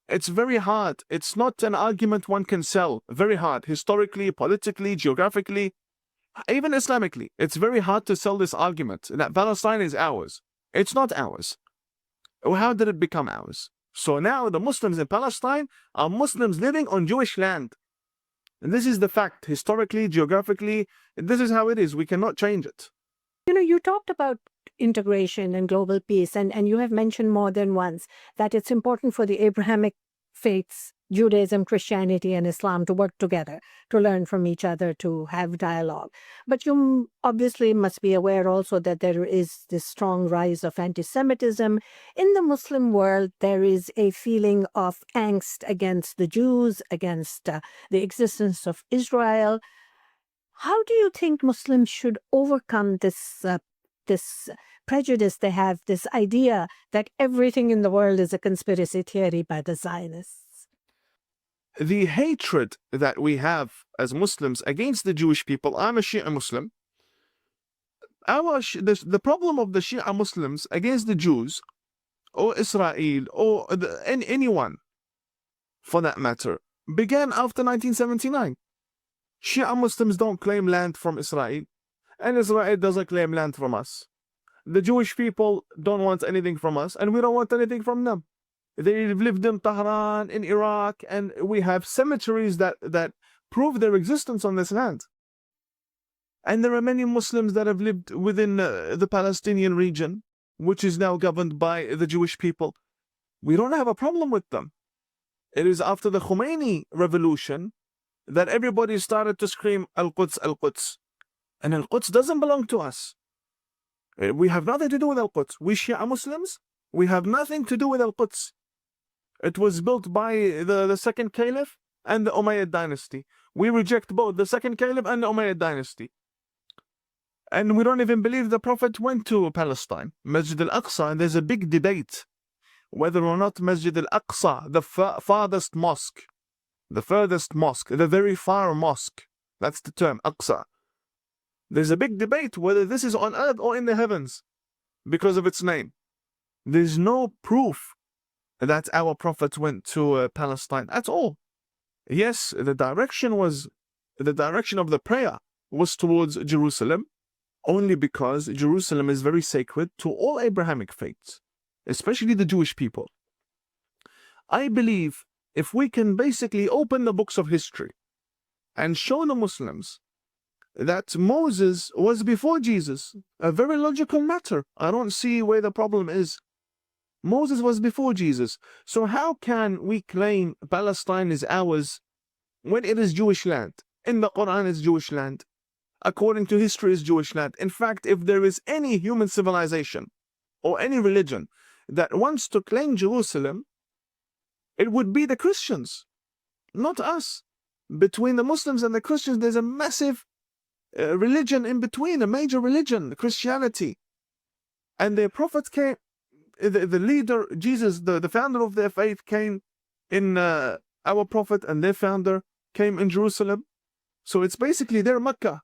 It's very hard. It's not an argument one can sell. Very hard. Historically, politically, geographically, even Islamically. It's very hard to sell this argument that Palestine is ours. It's not ours. How did it become ours? So now the Muslims in Palestine are Muslims living on Jewish land. And this is the fact. Historically, geographically, this is how it is. We cannot change it. You talked about integration and global peace, and you have mentioned more than once that it's important for the Abrahamic faiths, Judaism, Christianity, and Islam to work together, to learn from each other, to have dialogue. But you obviously must be aware also that there is this strong rise of anti-Semitism. In the Muslim world, there is a feeling of angst against the Jews, against the existence of Israel. How do you think Muslims should overcome this prejudice they have, this idea that everything in the world is a conspiracy theory by the Zionists? The hatred that we have as Muslims against the Jewish people, I'm a Shia Muslim. The problem of the Shia Muslims against the Jews, or Israel, or anyone for that matter, began after 1979. Shia Muslims don't claim land from Israel, and Israel doesn't claim land from us. The Jewish people don't want anything from us, and we don't want anything from them. They've lived in Tehran, in Iraq, and we have cemeteries that prove their existence on this land. And there are many Muslims that have lived within the Palestinian region, which is now governed by the Jewish people. We don't have a problem with them. It is after the Khomeini revolution that everybody started to scream Al-Quds, Al-Quds. And Al-Quds doesn't belong to us. We have nothing to do with Al-Quds. We Shia Muslims, we have nothing to do with Al-Quds. It was built by the second caliph and the Umayyad dynasty. We reject both the second caliph and the Umayyad dynasty. And we don't even believe the Prophet went to Palestine. Masjid Al-Aqsa, and there's a big debate whether or not Masjid Al-Aqsa, the farthest mosque, the furthest mosque, the very far mosque, that's the term, Aqsa. There's a big debate whether this is on earth or in the heavens because of its name. There's no proof that our Prophet went to Palestine at all. Yes, the direction of the prayer was towards Jerusalem, only because Jerusalem is very sacred to all Abrahamic faiths, especially the Jewish people. I believe if we can basically open the books of history and show the Muslims that Moses was before Jesus, a very logical matter. I don't see where the problem is. Moses was before Jesus. So how can we claim Palestine is ours when it is Jewish land? In the Quran, it's Jewish land. According to history, it's Jewish land. In fact, if there is any human civilization or any religion that wants to claim Jerusalem, it would be the Christians, not us. Between the Muslims and the Christians, there's a massive religion in between, a major religion, Christianity. And their prophet came, the leader, Jesus, the founder of their faith, came in our prophet, and their founder came in Jerusalem. So it's basically their Mecca.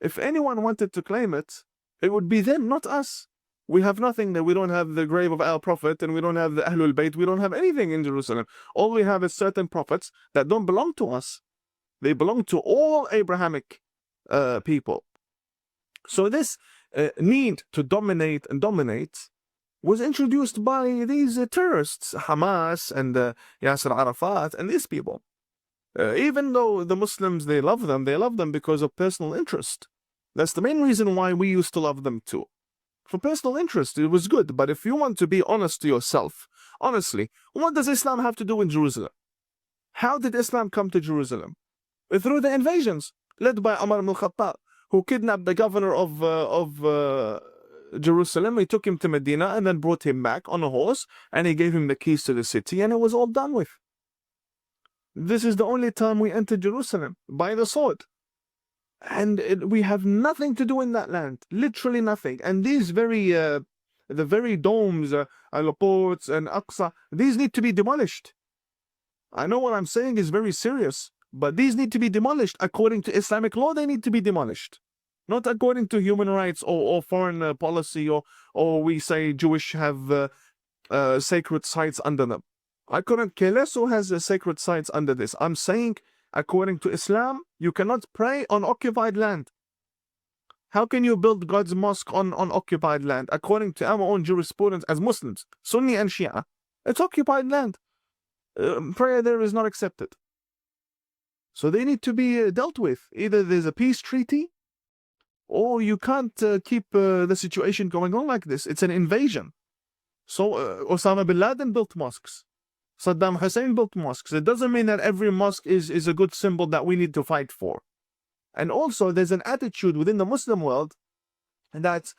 If anyone wanted to claim it, it would be them, not us. We have nothing there. We don't have the grave of our prophet, and we don't have the Ahlul Bayt. We don't have anything in Jerusalem. All we have is certain prophets that don't belong to us. They belong to all Abrahamic people. So this need to dominate was introduced by these terrorists, Hamas and Yasser Arafat and these people. Even though the Muslims, they love them because of personal interest. That's the main reason why we used to love them too. For personal interest, it was good. But if you want to be honest to yourself, honestly, what does Islam have to do in Jerusalem? How did Islam come to Jerusalem? Through the invasions led by Umar ibn al-Khattab, who kidnapped the governor of Jerusalem. He took him to Medina and then brought him back on a horse, and he gave him the keys to the city, and it was all done with. This is the only time we entered Jerusalem, by the sword. And we have nothing to do in that land, literally nothing. And these the very domes, Al-Quds and Aqsa, these need to be demolished. I know what I'm saying is very serious, but these need to be demolished. According to Islamic law, they need to be demolished. Not according to human rights or foreign policy, or we say Jewish have sacred sites under them. I couldn't care less who has the sacred sites under this. I'm saying, according to Islam, you cannot pray on occupied land. How can you build God's mosque on occupied land? According to our own jurisprudence as Muslims, Sunni and Shia, it's occupied land. Prayer there is not accepted. So they need to be dealt with. Either there's a peace treaty, or you can't keep the situation going on like this. It's an invasion. So Osama bin Laden built mosques. Saddam Hussein built mosques. It doesn't mean that every mosque is a good symbol that we need to fight for. And also there's an attitude within the Muslim world that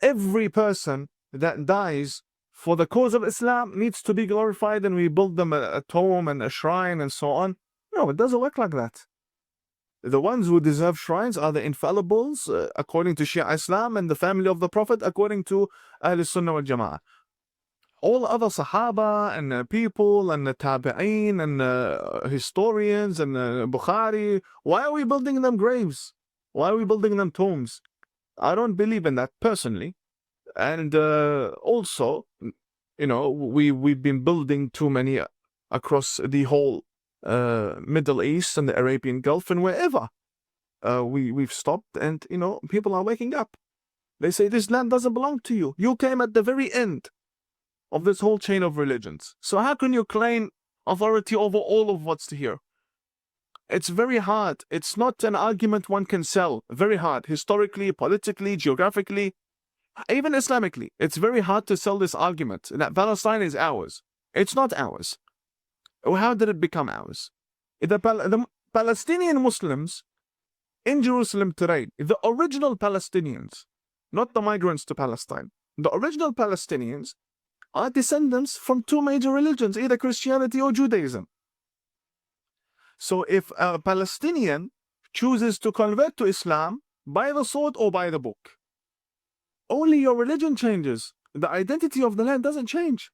every person that dies for the cause of Islam needs to be glorified, and we build them a tomb and a shrine and so on. No, it doesn't work like that. The ones who deserve shrines are the infallibles, according to Shia Islam, and the family of the Prophet, according to Ahl Sunnah wal Jama'ah. All other Sahaba and people and Tabi'een and historians and Bukhari, why are we building them graves? Why are we building them tombs? I don't believe in that personally. And also, you know, we've been building too many across the whole Middle East and the Arabian Gulf and wherever. We've stopped, and you know, people are waking up. They say this land doesn't belong to you. You came at the very end of this whole chain of religions. So how can you claim authority over all of what's here? It's very hard. It's not an argument one can sell. Very hard. Historically, politically, geographically, even Islamically. It's very hard to sell this argument that Palestine is ours. It's not ours. How did it become ours? The Palestinian Muslims in Jerusalem today, the original Palestinians, not the migrants to Palestine, the original Palestinians are descendants from two major religions, either Christianity or Judaism. So if a Palestinian chooses to convert to Islam by the sword or by the book, only your religion changes. The identity of the land doesn't change.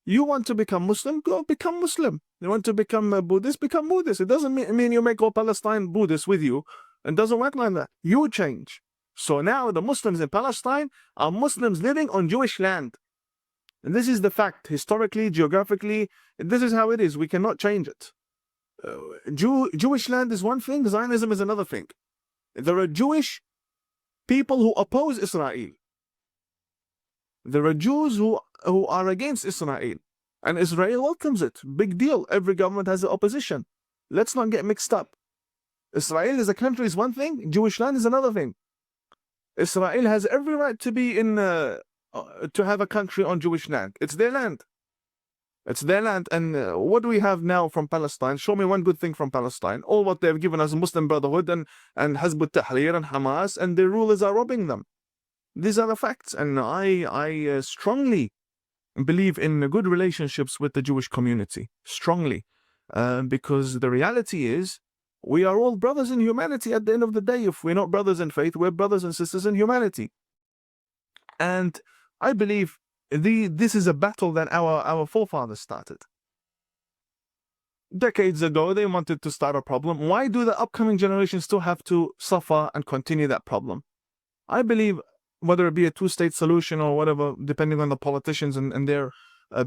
You want to become Muslim, go become Muslim. You want to become a Buddhist, become Buddhist. It doesn't mean you make all Palestine Buddhists with you. It doesn't work like that. You change. So now the Muslims in Palestine are Muslims living on Jewish land. And this is the fact, historically, geographically, this is how it is. We cannot change it. Jewish land is one thing, Zionism is another thing. There are Jewish people who oppose Israel. There are Jews who are against Israel. And Israel welcomes it. Big deal. Every government has an opposition. Let's not get mixed up. Israel as a country is one thing, Jewish land is another thing. Israel has every right to be to have a country on Jewish land. It's their land. It's their land. And what do we have now from Palestine? Show me one good thing from Palestine. All what they've given us, Muslim Brotherhood and Hizb ut-Tahrir and Hamas, and their rulers are robbing them. These are the facts. And I strongly believe in good relationships with the Jewish community. Strongly. Because the reality is, we are all brothers in humanity at the end of the day. If we're not brothers in faith, we're brothers and sisters in humanity. And I believe this is a battle that our forefathers started. Decades ago, they wanted to start a problem. Why do the upcoming generations still have to suffer and continue that problem? I believe, whether it be a two-state solution or whatever, depending on the politicians and their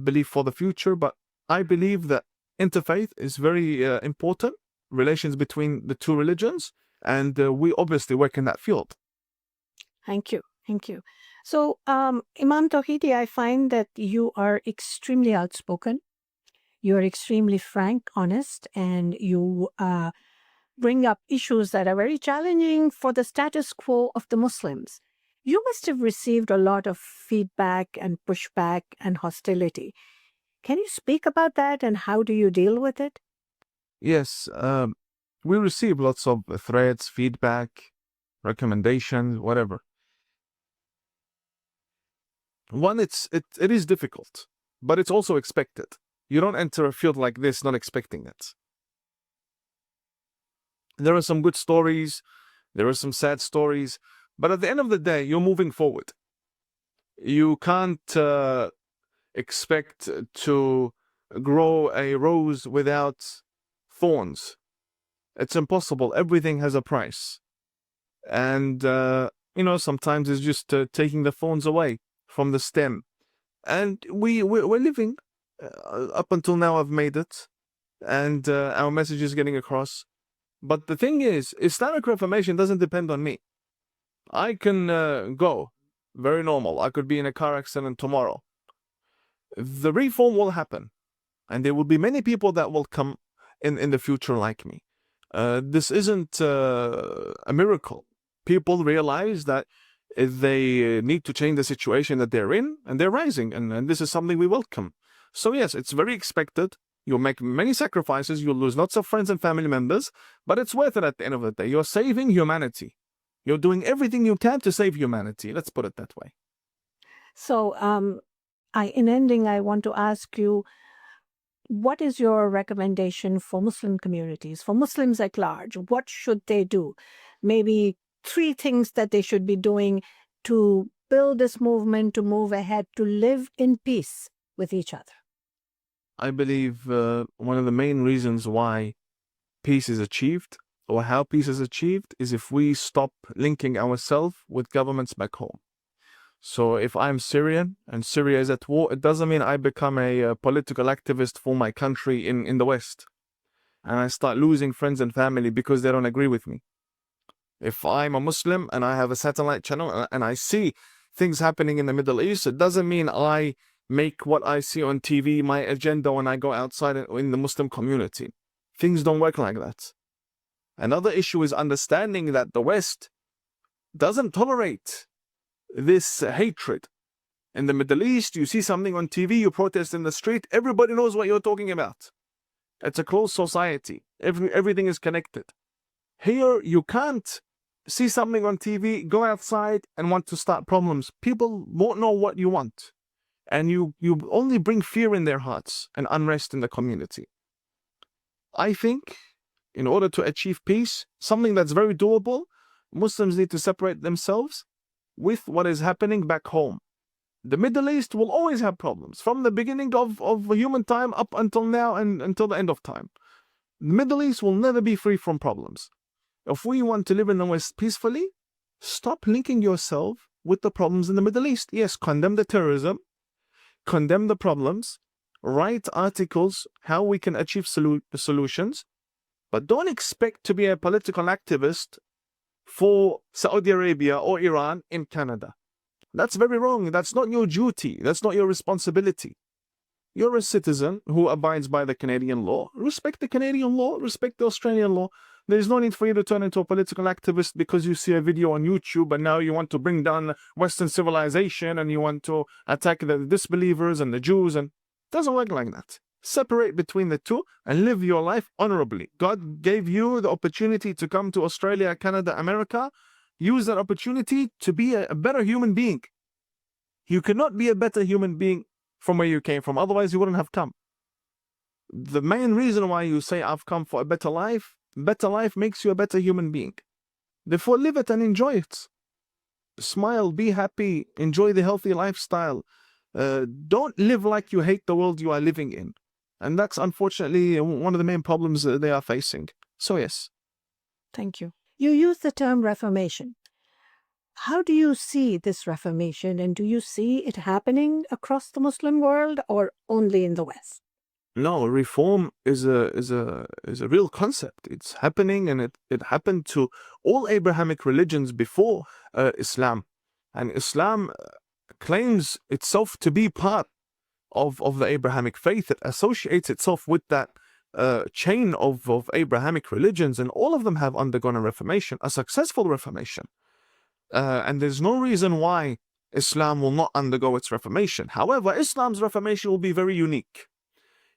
belief for the future, but I believe that interfaith is very important, relations between the two religions, and we obviously work in that field. Thank you. Thank you. So, Imam Tawhidi, I find that you are extremely outspoken. You are extremely frank, honest, and you bring up issues that are very challenging for the status quo of the Muslims. You must have received a lot of feedback and pushback and hostility. Can you speak about that, and how do you deal with it? Yes, we receive lots of threats, feedback, recommendations, whatever. One, it is difficult, but it's also expected. You don't enter a field like this not expecting it. There are some good stories, there are some sad stories, but at the end of the day, you're moving forward. You can't expect to grow a rose without thorns. It's impossible. Everything has a price. And, sometimes it's just taking the thorns away from the stem. And we're living Up until now, I've made it, and our message is getting across. But the thing is, Islamic reformation doesn't depend on me. I can go, very normal. I could be in a car accident tomorrow. The reform will happen, and there will be many people that will come in the future like me. This isn't a miracle. People realize that they need to change the situation that they're in, and they're rising, and this is something we welcome. So yes, it's very expected. You'll make many sacrifices, you'll lose lots of friends and family members, but it's worth it at the end of the day. You're saving humanity. You're doing everything you can to save humanity. Let's put it that way. So, in ending, I want to ask you, what is your recommendation for Muslim communities, for Muslims at large? What should they do? Maybe 3 things that they should be doing to build this movement, to move ahead, to live in peace with each other. I believe one of the main reasons why peace is achieved, or how peace is achieved, is if we stop linking ourselves with governments back home. So if I'm Syrian and Syria is at war, it doesn't mean I become a political activist for my country in the West, and I start losing friends and family because they don't agree with me. If I'm a Muslim and I have a satellite channel and I see things happening in the Middle East, it doesn't mean I make what I see on TV my agenda when I go outside in the Muslim community. Things don't work like that. Another issue is understanding that the West doesn't tolerate this hatred. In the Middle East, you see something on TV, you protest in the street, everybody knows what you're talking about. It's a closed society. Everything is connected. Here, you can't see something on TV, go outside and want to start problems. People won't know what you want. And you only bring fear in their hearts and unrest in the community. I think in order to achieve peace, something that's very doable, Muslims need to separate themselves with what is happening back home. The Middle East will always have problems from the beginning of human time up until now and until the end of time. The Middle East will never be free from problems. If we want to live in the West peacefully, stop linking yourself with the problems in the Middle East. Yes, condemn the terrorism, condemn the problems, write articles how we can achieve solutions, but don't expect to be a political activist for Saudi Arabia or Iran in Canada. That's very wrong. That's not your duty. That's not your responsibility. You're a citizen who abides by the Canadian law. Respect the Canadian law, respect the Australian law. There's no need for you to turn into a political activist because you see a video on YouTube and now you want to bring down Western civilization and you want to attack the disbelievers and the Jews. And it doesn't work like that. Separate between the two and live your life honorably. God gave you the opportunity to come to Australia, Canada, America. Use that opportunity to be a better human being. You cannot be a better human being from where you came from. Otherwise, you wouldn't have come. The main reason why you say, I've come for a better life makes you a better human being. Therefore, live it and enjoy it. Smile, be happy, enjoy the healthy lifestyle. Don't live like you hate the world you are living in. And that's unfortunately one of the main problems they are facing. So yes. Thank you. You use the term reformation. How do you see this reformation, and do you see it happening across the Muslim world or only in the West? No, reform is a real concept. It's happening, and it happened to all Abrahamic religions before Islam. And Islam claims itself to be part of the Abrahamic faith. It associates itself with that chain of Abrahamic religions, and all of them have undergone a reformation, a successful reformation. And there's no reason why Islam will not undergo its reformation. However, Islam's reformation will be very unique.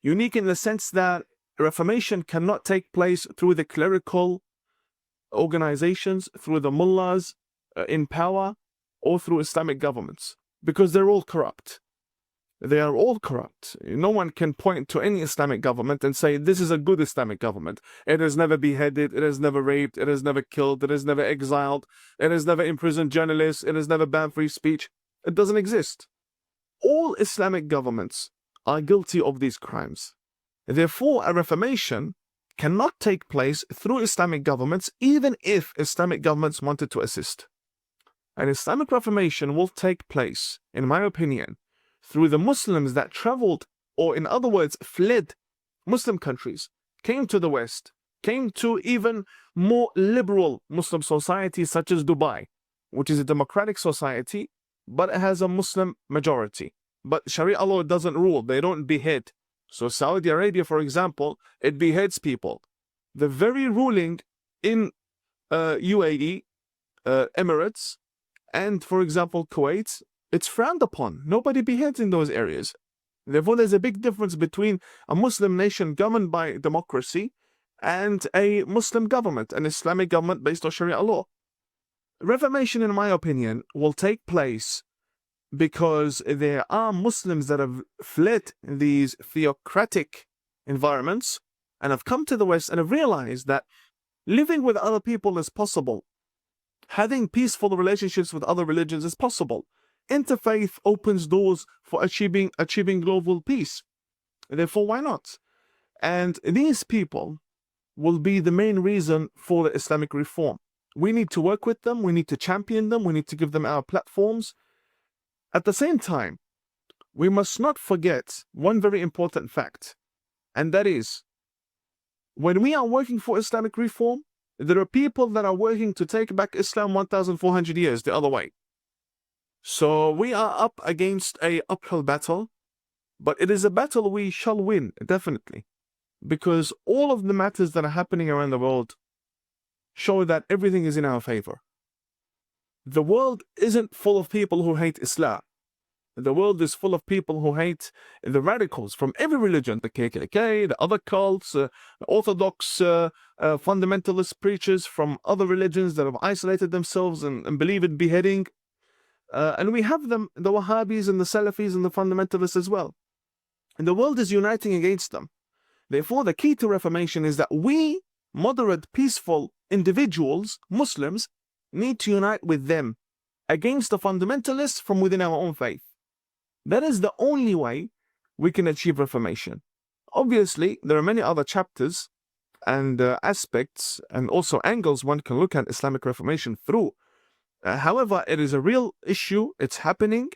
Unique in the sense that reformation cannot take place through the clerical organizations, through the mullahs in power, or through Islamic governments, because they're all corrupt. They are all corrupt. No one can point to any Islamic government and say, this is a good Islamic government. It has never beheaded, it has never raped, it has never killed, it has never exiled, it has never imprisoned journalists, it has never banned free speech. It doesn't exist. All Islamic governments are guilty of these crimes. Therefore, a reformation cannot take place through Islamic governments, even if Islamic governments wanted to assist. An Islamic reformation will take place, in my opinion, through the Muslims that traveled or in other words, fled Muslim countries, came to the West, came to even more liberal Muslim societies such as Dubai, which is a democratic society, but it has a Muslim majority. But Sharia law doesn't rule, they don't behead. So Saudi Arabia, for example, it beheads people. The very ruling in UAE, Emirates, and for example Kuwait, it's frowned upon. Nobody beheads in those areas. Therefore, there's a big difference between a Muslim nation governed by democracy and a Muslim government, an Islamic government based on Sharia law. Reformation, in my opinion, will take place because there are Muslims that have fled these theocratic environments and have come to the West and have realized that living with other people is possible. Having peaceful relationships with other religions is possible. Interfaith opens doors for achieving global peace. Therefore, why not? And these people will be the main reason for the Islamic reform. We need to work with them. We need to champion them. We need to give them our platforms. At the same time, we must not forget one very important fact, and that is, when we are working for Islamic reform, there are people that are working to take back Islam 1,400 years the other way. So we are up against an uphill battle, but it is a battle we shall win, definitely. Because all of the matters that are happening around the world show that everything is in our favor. The world isn't full of people who hate Islam. The world is full of people who hate the radicals from every religion, the KKK, the other cults, the Orthodox fundamentalist preachers from other religions that have isolated themselves and believe in beheading. And we have them, the Wahhabis and the Salafis and the fundamentalists as well. And the world is uniting against them. Therefore, the key to reformation is that we, moderate, peaceful individuals, Muslims, need to unite with them against the fundamentalists from within our own faith. That is the only way we can achieve reformation. Obviously, there are many other chapters and aspects and also angles one can look at Islamic reformation through. However, it is a real issue, it's happening,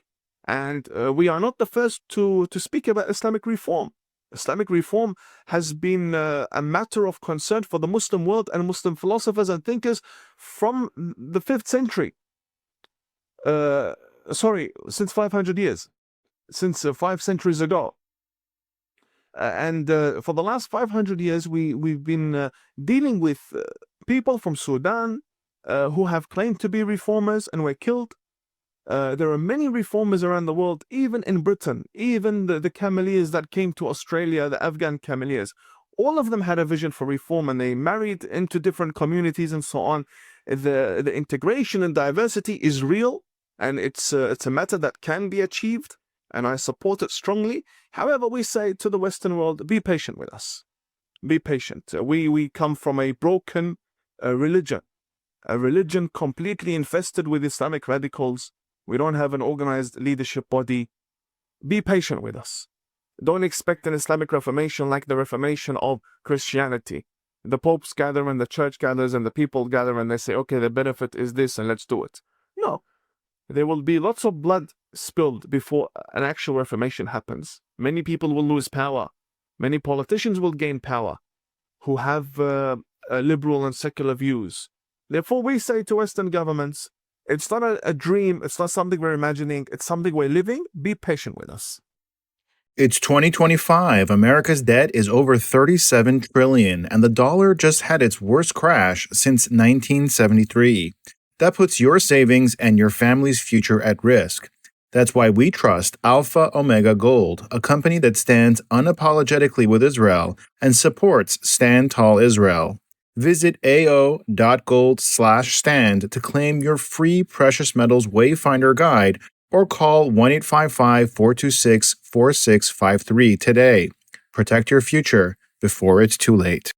and we are not the first to speak about Islamic reform. Islamic reform has been a matter of concern for the Muslim world and Muslim philosophers and thinkers from the 5th century. Since 500 years, since 5 centuries ago. And for the last 500 years, we've been dealing with people from Sudan, who have claimed to be reformers and were killed. There are many reformers around the world, even in Britain, even the Cameliers that came to Australia, the Afghan Cameliers. All of them had a vision for reform and they married into different communities and so on. The integration and diversity is real and it's a matter that can be achieved and I support it strongly. However, we say to the Western world, be patient with us. Be patient. We come from a broken religion. A religion completely infested with Islamic radicals. We don't have an organized leadership body. Be patient with us. Don't expect an Islamic reformation like the reformation of Christianity. The popes gather and the church gathers and the people gather and they say, okay, the benefit is this and let's do it. No. There will be lots of blood spilled before an actual reformation happens. Many people will lose power. Many politicians will gain power who have liberal and secular views. Therefore, we say to Western governments, it's not a dream, it's not something we're imagining, it's something we're living. Be patient with us. It's 2025. America's debt is over $37 trillion, and the dollar just had its worst crash since 1973. That puts your savings and your family's future at risk. That's why we trust Alpha Omega Gold, a company that stands unapologetically with Israel and supports Stand Tall Israel. Visit ao.gold/stand to claim your free precious metals wayfinder guide or call 1-855-426-4653 today. Protect your future before it's too late.